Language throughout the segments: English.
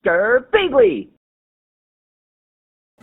Girbeagly!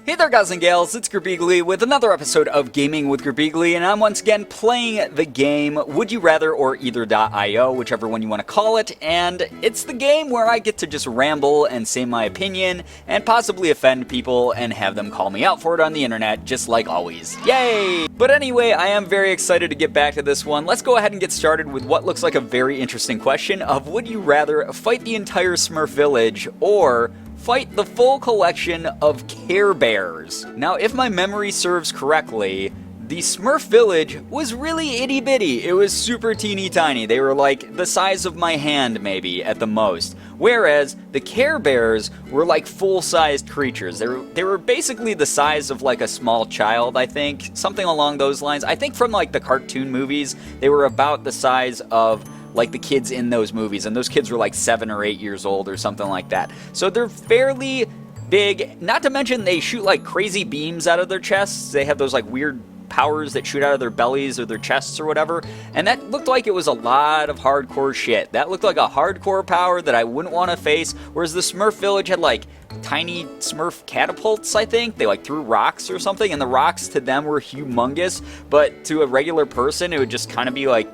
Hey there guys and gals, it's Girbeagly with another episode of Gaming with Girbeagly, and I'm once again playing the game Would You Rather or Either.io, whichever one you want to call it, and it's the game where I get to just ramble and say my opinion and possibly offend people and have them call me out for it on the internet, just like always. Yay! But anyway, I am very excited to get back to this one. Let's go ahead and get started with what looks like a very interesting question of would you rather fight the entire Smurf village or fight the full collection of Care Bears. Now, if my memory serves correctly, the Smurf village was really itty bitty. It was super teeny tiny. They were like the size of my hand maybe at the most. Whereas the Care Bears were like full-sized creatures. They were basically the size of like a small child, I think. Something along those lines. I think from like the cartoon movies, they were about the size of like the kids in those movies, and those kids were like 7 or 8 years old or something like that. So they're fairly big, not to mention they shoot like crazy beams out of their chests. They have those like weird powers that shoot out of their bellies or their chests or whatever, and that looked like it was a lot of hardcore shit. That looked like a hardcore power that I wouldn't want to face, whereas the Smurf village had like tiny Smurf catapults, I think. They like threw rocks or something, and the rocks to them were humongous, but to a regular person it would just kind of be like,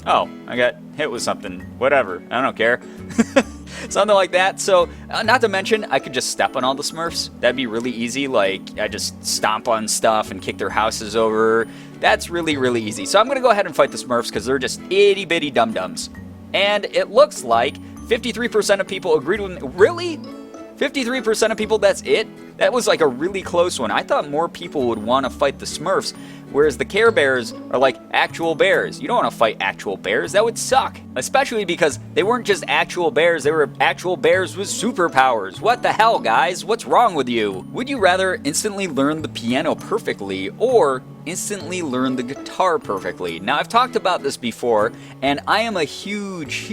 oh, I got hit with something. Whatever. I don't care. Something like that. So, not to mention, I could just step on all the Smurfs. That'd be really easy. Like, I just stomp on stuff and kick their houses over. That's really, really easy. So I'm going to go ahead and fight the Smurfs because they're just itty-bitty dum-dums. And it looks like 53% of people agreed with me. Really? 53% of people, that's it? That was like a really close one. I thought more people would want to fight the Smurfs, whereas the Care Bears are like actual bears. You don't want to fight actual bears. That would suck. Especially because they weren't just actual bears, they were actual bears with superpowers. What the hell, guys? What's wrong with you? Would you rather instantly learn the piano perfectly or instantly learn the guitar perfectly? Now, I've talked about this before, and I am a huge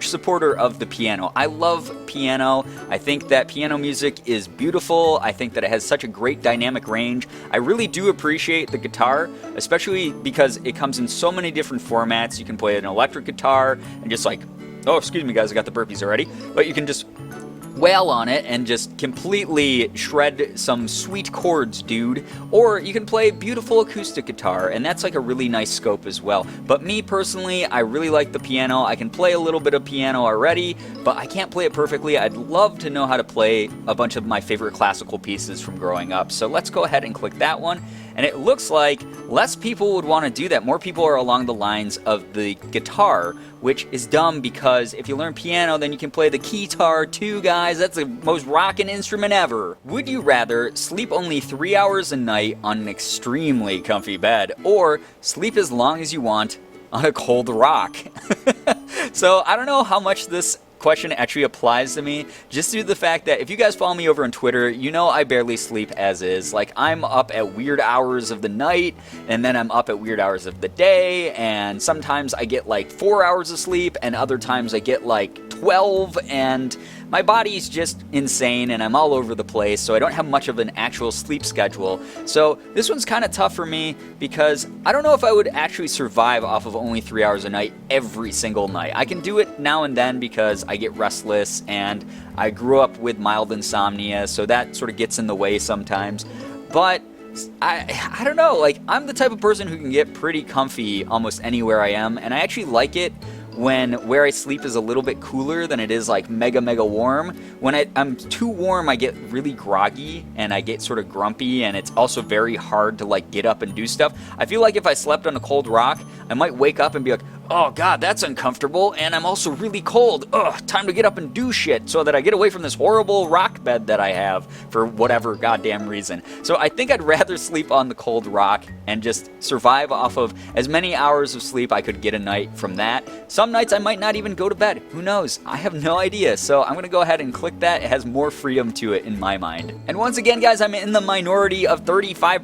supporter of the piano. I love piano. I think that piano music is beautiful. I think that it has such a great dynamic range. I really do appreciate the guitar, especially because it comes in so many different formats. You can play an electric guitar and just like, oh, excuse me guys, I got the burpees already, but you can just wail on it and just completely shred some sweet chords, dude. Or you can play beautiful acoustic guitar, and that's like a really nice scope as well. But me personally, I really like the piano. I can play a little bit of piano already, but I can't play it perfectly. I'd love to know how to play a bunch of my favorite classical pieces from growing up. So let's go ahead and click that one. And it looks like less people would want to do that. More people are along the lines of the guitar, which is dumb because if you learn piano, then you can play the keytar too, guys. That's the most rockin' instrument ever. Would you rather sleep only 3 hours a night on an extremely comfy bed or sleep as long as you want on a cold rock? So I don't know how much this question actually applies to me, just due to the fact that if you guys follow me over on Twitter, you know I barely sleep as is. Like, I'm up at weird hours of the night, and then I'm up at weird hours of the day, and sometimes I get like 4 hours of sleep, and other times I get like 12, and my body's just insane, and I'm all over the place, so I don't have much of an actual sleep schedule. So this one's kind of tough for me because I don't know if I would actually survive off of only 3 hours a night every single night. I can do it now and then because I get restless, and I grew up with mild insomnia, so that sort of gets in the way sometimes. But I don't know, like, I'm the type of person who can get pretty comfy almost anywhere I am, and I actually like it when where I sleep is a little bit cooler than it is like mega warm. When I'm too warm, I get really groggy and I get sort of grumpy, and it's also very hard to like get up and do stuff. I feel like if I slept on a cold rock, I might wake up and be like, oh god, that's uncomfortable, and I'm also really cold. Ugh, time to get up and do shit so that I get away from this horrible rock bed that I have for whatever goddamn reason. So I think I'd rather sleep on the cold rock and just survive off of as many hours of sleep I could get a night from that. Some nights I might not even go to bed. Who knows? I have no idea. So I'm going to go ahead and click that. It has more freedom to it in my mind. And once again, guys, I'm in the minority of 35%.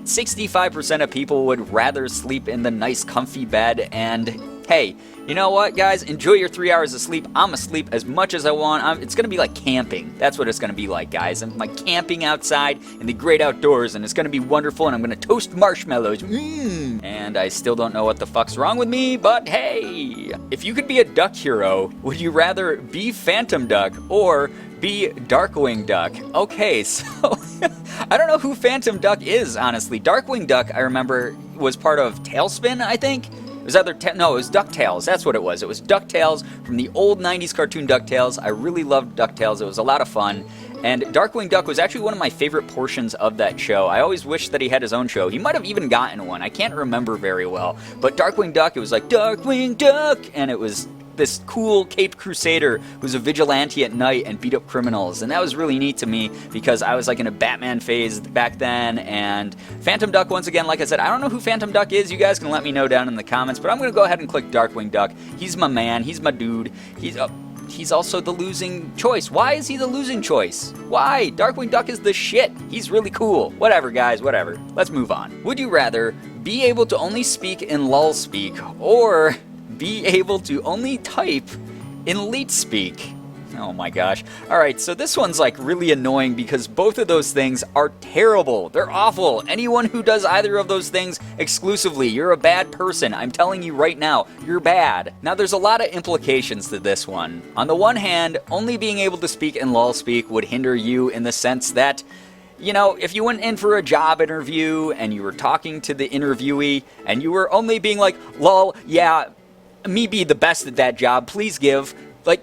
65% of people would rather sleep in the nice comfy bed, and hey, you know what, guys? Enjoy your 3 hours of sleep. I'm asleep as much as I want. It's going to be like camping. That's what it's going to be like, guys. I'm like camping outside in the great outdoors, and it's going to be wonderful, and I'm going to toast marshmallows. And I still don't know what the fuck's wrong with me, but hey! If you could be a duck hero, would you rather be Phantom Duck or be Darkwing Duck? Okay, so I don't know who Phantom Duck is, honestly. Darkwing Duck, I remember, was part of Tailspin, I think? It was either, no, it was DuckTales, that's what it was. It was DuckTales from the old 90s cartoon DuckTales. I really loved DuckTales, it was a lot of fun. And Darkwing Duck was actually one of my favorite portions of that show. I always wished that he had his own show. He might have even gotten one, I can't remember very well. But Darkwing Duck, it was like, Darkwing Duck! And it was this cool Caped Crusader who's a vigilante at night and beat up criminals, and that was really neat to me because I was like in a Batman phase back then. And Phantom Duck, once again, like I said, I don't know who Phantom Duck is. You guys can let me know down in the comments, but I'm gonna go ahead and click Darkwing Duck. He's my man, he's my dude. He's also the losing choice. Why is he the losing choice? Why? Darkwing Duck is the shit. He's really cool. Whatever, guys, whatever. Let's move on. Would you rather be able to only speak in lull speak or be able to only type in leet speak? Oh my gosh. Alright, so this one's like really annoying because both of those things are terrible. They're awful. Anyone who does either of those things exclusively, you're a bad person. I'm telling you right now, you're bad. Now there's a lot of implications to this one. On the one hand, only being able to speak in lull speak would hinder you in the sense that, you know, if you went in for a job interview and you were talking to the interviewee and you were only being like, lol, yeah, me be the best at that job, please give, like,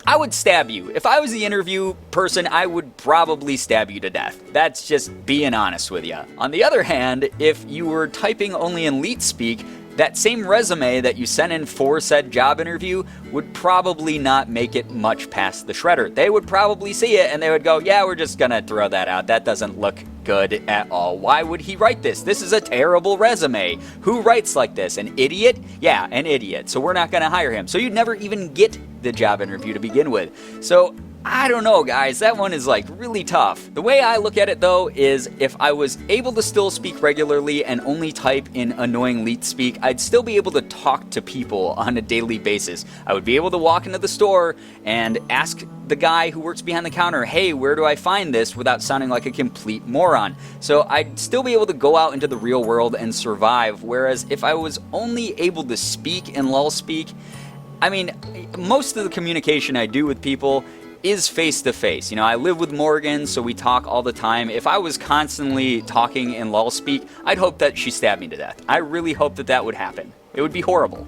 I would stab you. If I was the interview person, I would probably stab you to death. That's just being honest with you. On the other hand, if you were typing only in leet speak, that same resume that you sent in for said job interview would probably not make it much past the shredder. They would probably see it and they would go, yeah, we're just gonna throw that out. That doesn't look good at all. Why would he write this? This is a terrible resume. Who writes like this? An idiot? Yeah, an idiot. So we're not gonna hire him. So you'd never even get the job interview to begin with. So I don't know, guys, that one is like really tough. The way I look at it though is if I was able to still speak regularly and only type in annoying leet speak, I'd still be able to talk to people on a daily basis. I would be able to walk into the store and ask the guy who works behind the counter, hey, where do I find this, without sounding like a complete moron. So I'd still be able to go out into the real world and survive, whereas if I was only able to speak in lull speak, I mean, most of the communication I do with people is face-to-face. You know, I live with Morgan, so we talk all the time. If I was constantly talking in lull speak, I'd hope that she stabbed me to death. I really hope that that would happen. It would be horrible.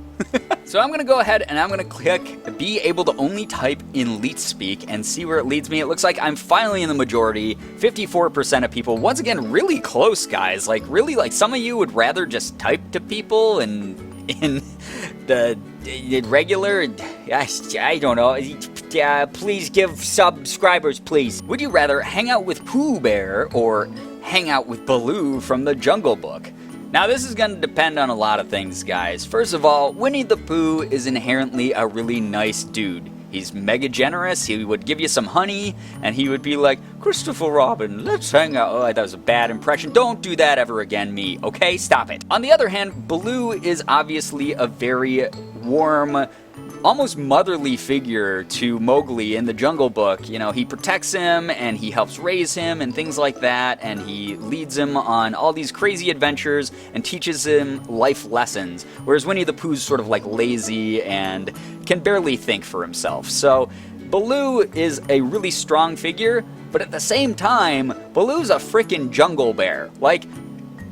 So I'm going to go ahead and I'm going to click be able to only type in leet speak and see where it leads me. It looks like I'm finally in the majority. 54% of people. Once again, really close, guys. Like, really, like, some of you would rather just type to people and in the regular, I don't know, please give subscribers, please. Would you rather hang out with Pooh Bear or hang out with Baloo from the Jungle Book? Now this is going to depend on a lot of things, guys. First of all, Winnie the Pooh is inherently a really nice dude. He's mega generous, he would give you some honey, and he would be like, Christopher Robin, let's hang out. Oh, that was a bad impression. Don't do that ever again, me, okay? Stop it. On the other hand, Baloo is obviously a very warm, almost motherly figure to Mowgli in the Jungle Book. You know, he protects him, and he helps raise him, and things like that, and he leads him on all these crazy adventures, and teaches him life lessons, whereas Winnie the Pooh's sort of like lazy, and can barely think for himself. So Baloo is a really strong figure, but at the same time, Baloo's a freaking jungle bear. Like,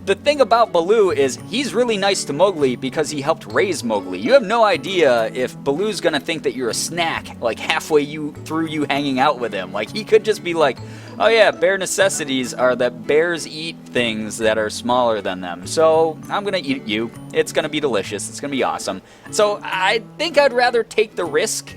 the thing about Baloo is he's really nice to Mowgli because he helped raise Mowgli. You have no idea if Baloo's gonna think that you're a snack, like halfway through you hanging out with him. Like, he could just be like, oh yeah, bare necessities are that bears eat things that are smaller than them. So I'm gonna eat you. It's gonna be delicious. It's gonna be awesome. So I think I'd rather take the risk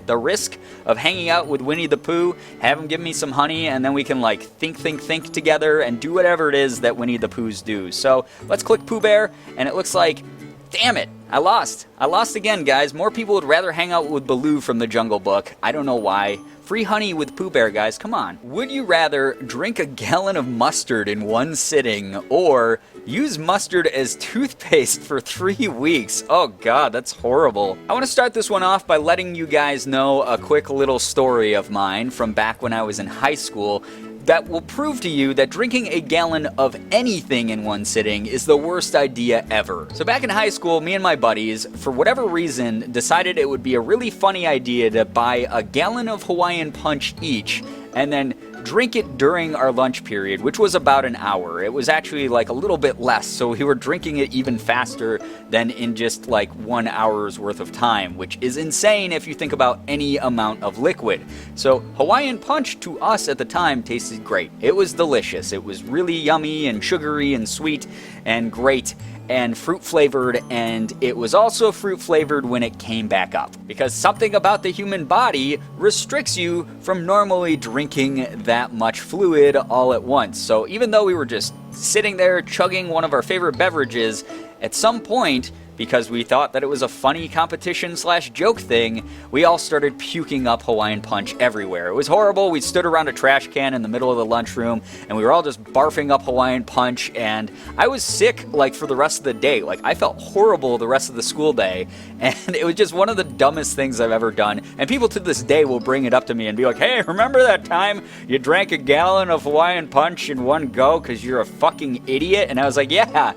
of hanging out with Winnie the Pooh, have him give me some honey, and then we can like think together and do whatever it is that Winnie the Poohs do. So let's click Pooh Bear, and it looks like, damn it, I lost. I lost again, guys. More people would rather hang out with Baloo from the Jungle Book. I don't know why. Free honey with Pooh Bear, guys. Come on. Would you rather drink a gallon of mustard in one sitting or use mustard as toothpaste for 3 weeks? Oh, God, that's horrible. I want to start this one off by letting you guys know a quick little story of mine from back when I was in high school that will prove to you that drinking a gallon of anything in one sitting is the worst idea ever. So back in high school, me and my buddies, for whatever reason, decided it would be a really funny idea to buy a gallon of Hawaiian Punch each and then drink it during our lunch period, which was about an hour. It was actually like a little bit less, so we were drinking it even faster than in just like 1 hour's worth of time, which is insane if you think about any amount of liquid. So Hawaiian Punch to us at the time tasted great. It was delicious. It was really yummy and sugary and sweet and great and fruit flavored, and it was also fruit flavored when it came back up, because something about the human body restricts you from normally drinking that much fluid all at once. So even though we were just sitting there chugging one of our favorite beverages, at some point, because we thought that it was a funny competition / joke thing, we all started puking up Hawaiian Punch everywhere. It was horrible. We stood around a trash can in the middle of the lunchroom, and we were all just barfing up Hawaiian Punch, and I was sick, like, for the rest of the day. Like, I felt horrible the rest of the school day, and it was just one of the dumbest things I've ever done. And people to this day will bring it up to me and be like, hey, remember that time you drank a gallon of Hawaiian Punch in one go because you're a fucking idiot? And I was like, yeah,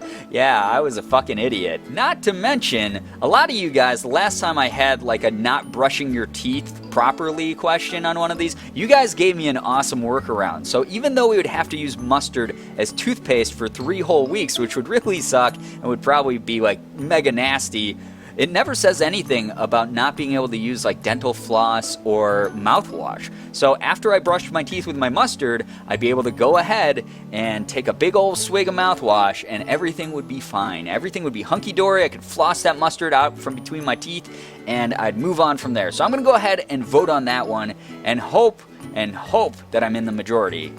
I was a fucking idiot. Not to mention, a lot of you guys, the last time I had like a not brushing your teeth properly question on one of these, you guys gave me an awesome workaround. So even though we would have to use mustard as toothpaste for 3 whole weeks, which would really suck and would probably be like mega nasty, it never says anything about not being able to use like dental floss or mouthwash. So after I brushed my teeth with my mustard, I'd be able to go ahead and take a big old swig of mouthwash and everything would be fine. Everything would be hunky-dory. I could floss that mustard out from between my teeth and I'd move on from there. So I'm going to go ahead and vote on that one and hope that I'm in the majority.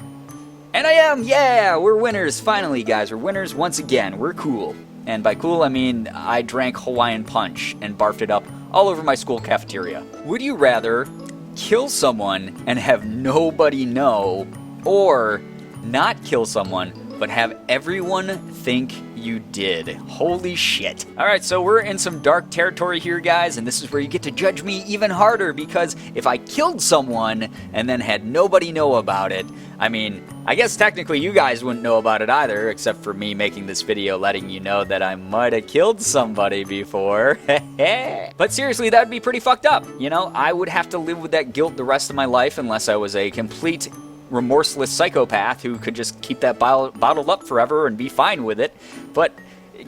And I am! Yeah! We're winners! Finally, guys. We're winners once again. We're cool. And by cool, I mean I drank Hawaiian Punch and barfed it up all over my school cafeteria. Would you rather kill someone and have nobody know, or not kill someone but have everyone think you did? Holy shit. Alright, so we're in some dark territory here, guys, and this is where you get to judge me even harder, because if I killed someone and then had nobody know about it, I mean, I guess technically you guys wouldn't know about it either, except for me making this video letting you know that I might have killed somebody before. But seriously, that would be pretty fucked up. You know, I would have to live with that guilt the rest of my life unless I was a complete remorseless psychopath who could just keep that bottled up forever and be fine with it. But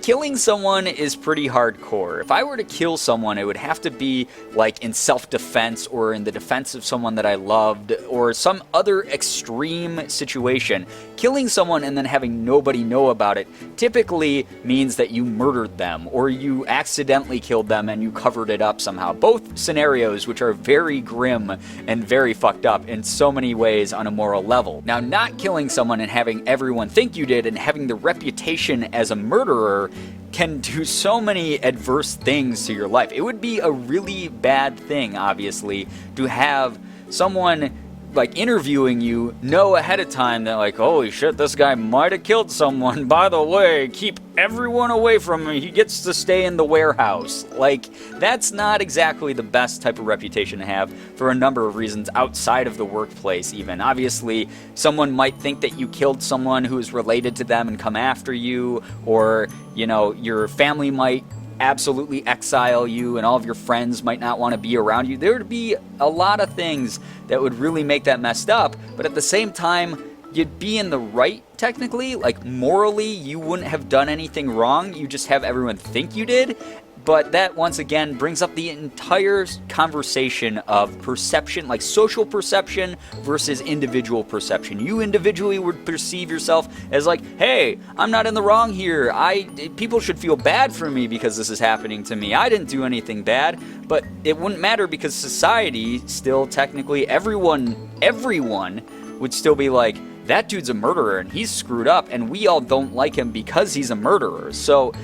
killing someone is pretty hardcore. If I were to kill someone, it would have to be like in self-defense or in the defense of someone that I loved or some other extreme situation. Killing someone and then having nobody know about it typically means that you murdered them or you accidentally killed them and you covered it up somehow. Both scenarios which are very grim and very fucked up in so many ways on a moral level. Now, not killing someone and having everyone think you did and having the reputation as a murderer can do so many adverse things to your life. It would be a really bad thing, obviously, to have someone like interviewing you know ahead of time that like, holy shit, this guy might have killed someone. By the way, keep everyone away from him. He gets to stay in the warehouse. Like, that's not exactly the best type of reputation to have for a number of reasons outside of the workplace even. Obviously, someone might think that you killed someone who is related to them and come after you, or, you know, your family might absolutely exile you and all of your friends might not want to be around you. There would be a lot of things that would really make that messed up, but at the same time, you'd be in the right, technically. Like, morally, you wouldn't have done anything wrong. You just have everyone think you did. But that, once again, brings up the entire conversation of perception, like social perception versus individual perception. You individually would perceive yourself as like, hey, I'm not in the wrong here. People should feel bad for me because this is happening to me. I didn't do anything bad. But it wouldn't matter because society still, technically, everyone would still be like, that dude's a murderer and he's screwed up and we all don't like him because he's a murderer. So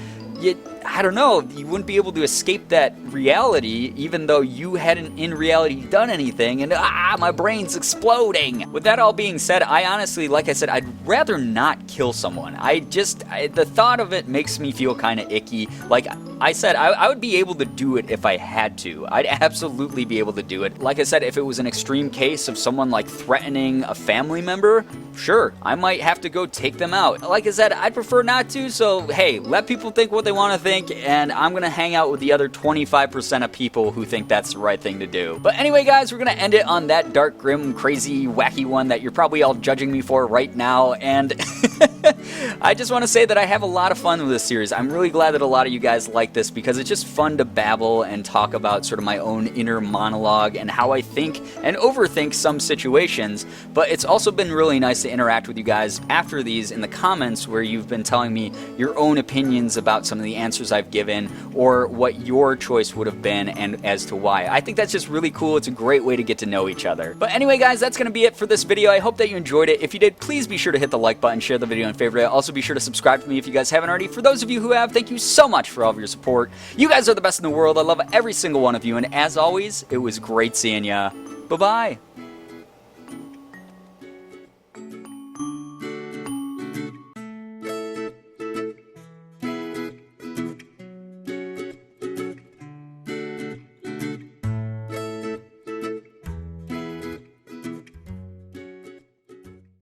I don't know, you wouldn't be able to escape that reality even though you hadn't in reality done anything, and my brain's exploding. With that all being said, I honestly, like I said, I'd rather not kill someone. The thought of it makes me feel kind of icky. Like I said, I would be able to do it if I had to. I'd absolutely be able to do it. Like I said, if it was an extreme case of someone like threatening a family member, sure, I might have to go take them out. Like I said, I'd prefer not to, so hey, let people think what they want to think, and I'm gonna hang out with the other 25% of people who think that's the right thing to do. But anyway, guys, we're gonna end it on that dark, grim, crazy, wacky one that you're probably all judging me for right now, and I just want to say that I have a lot of fun with this series. I'm really glad that a lot of you guys like this because it's just fun to babble and talk about sort of my own inner monologue and how I think and overthink some situations, but it's also been really nice to interact with you guys after these in the comments where you've been telling me your own opinions about some of the answers I've given or what your choice would have been and as to why. I think that's just really cool. It's a great way to get to know each other. But anyway, guys, that's going to be it for this video. I hope that you enjoyed it. If you did, please be sure to hit the like button, share the video, and favorite it. Also, be sure to subscribe to me if you guys haven't already. For those of you who have, thank you so much for all of your support. You guys are the best in the world. I love every single one of you, and as always, it was great seeing ya. Bye-bye.